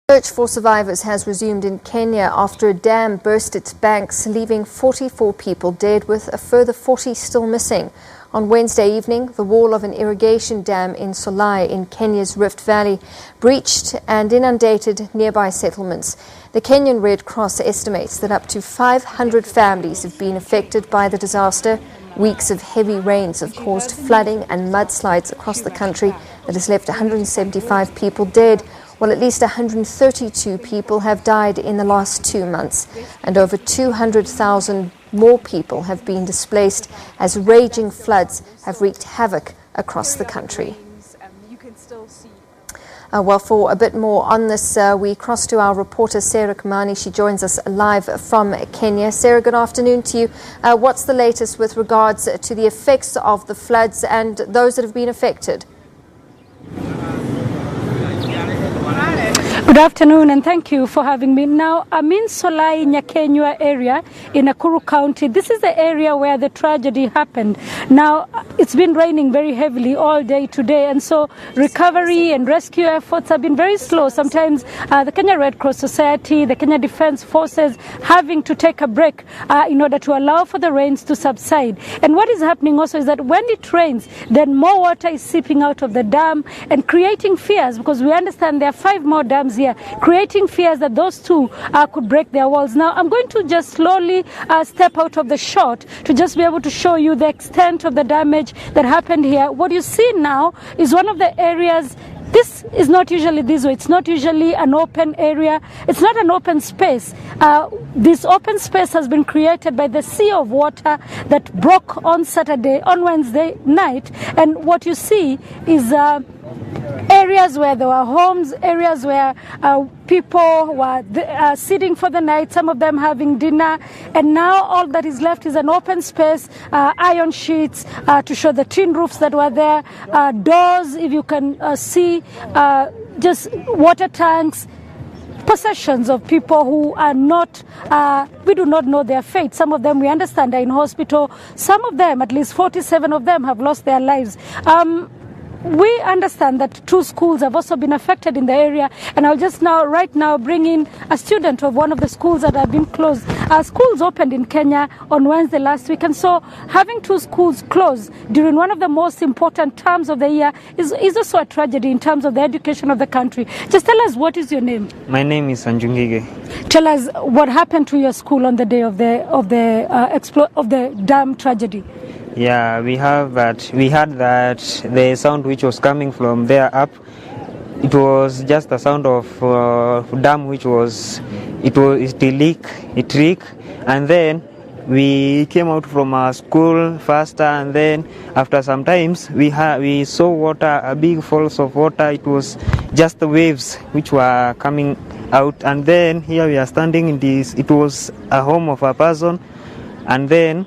Search for survivors has resumed in Kenya after a dam burst its banks, leaving 44 people dead with a further 40 still missing. On Wednesday evening, the wall of an irrigation dam in Solai in Kenya's Rift Valley breached and inundated nearby settlements. The Kenyan Red Cross estimates that up to 500 families have been affected by the disaster. Weeks of heavy rains have caused flooding and mudslides across the country that has left 175 people dead, while at least 132 people have died in the last 2 months, and over 200,000 more people have been displaced as raging floods have wreaked havoc across the country. Well, for a bit more on this, we cross to our reporter Sarah Kamani. She joins us live from Kenya. Sarah, good afternoon to you. What's the latest with regards to the effects of the floods and those that have been affected? Good afternoon and thank you for having me. Now, I'm in Solai, Nyakenywa area in Nakuru County. This is the area where the tragedy happened. Now, it's been raining very heavily all day today, and so recovery and rescue efforts have been very slow. Sometimes the Kenya Red Cross Society, the Kenya Defence Forces having to take a break in order to allow for the rains to subside. And what is happening also is that when it rains, then more water is seeping out of the dam and creating fears, because we understand there are 5 more dams here, creating fears that those two could break their walls. Now, I'm going to just slowly step out of the shot to just be able to show you the extent of the damage that happened here. What you see now is one of the areas. This is not usually this way. It's not usually an open area. It's not an open space. This open space has been created by the sea of water that broke on Wednesday night. And what you see is areas where there were homes, areas where people were sitting for the night, some of them having dinner, and now all that is left is an open space, iron sheets to show the tin roofs that were there, doors, if you can see, just water tanks, possessions of people who are not, we do not know their fate. Some of them, we understand, are in hospital. Some of them, at least 47 of them, have lost their lives. We understand that 2 schools have also been affected in the area, and I'll just right now bring in a student of one of the schools that have been closed. Schools opened in Kenya on Wednesday last week, and so having 2 schools closed during one of the most important terms of the year is also a tragedy in terms of the education of the country. Just tell us, what is your name? My name is Sanjungige. Tell us what happened to your school on the day of the dam tragedy. Yeah, we had that the sound which was coming from there up, it was just the sound of dam which it leak, and then we came out from our school faster, and then after some times we saw water, a big falls of water. It was just the waves which were coming out, and then here we are standing in this. It was a home of a person, and then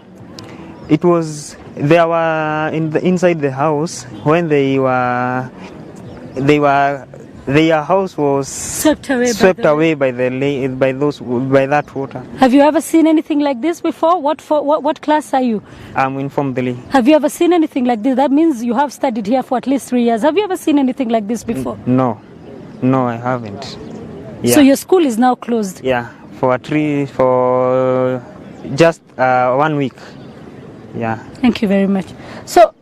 they were inside the house when their house was swept away by that water. Have you ever seen anything like this before? What class are you? I'm in Form 3. Have you ever seen anything like this? That means you have studied here for at least 3 years. Have you ever seen anything like this before? No, I haven't. Yeah. So your school is now closed? Yeah, for just 1 week. Yeah. Thank you very much. So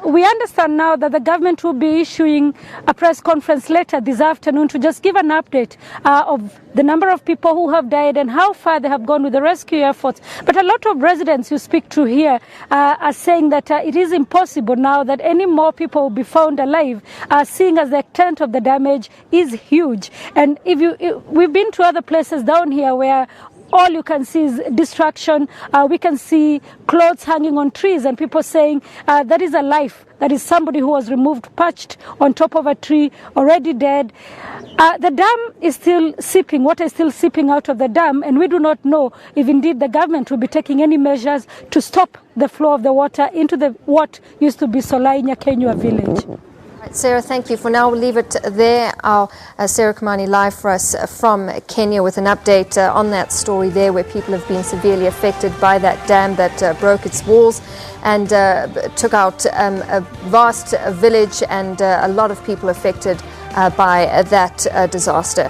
we understand now that the government will be issuing a press conference later this afternoon to just give an update of the number of people who have died and how far they have gone with the rescue efforts. But a lot of residents you speak to here are saying that it is impossible now that any more people will be found alive, seeing as the extent of the damage is huge. And we've been to other places down here where all you can see is destruction. We can see clothes hanging on trees and people saying that is a life. That is somebody who was removed, perched on top of a tree, already dead. The dam is still seeping. Water is still seeping out of the dam, and we do not know if indeed the government will be taking any measures to stop the flow of the water into what used to be Solai Nyakenywa village. Sarah, thank you. For now, we'll leave it there. Our Sarah Kamani live for us from Kenya with an update on that story there, where people have been severely affected by that dam that broke its walls and took out a vast village, and a lot of people affected by that disaster.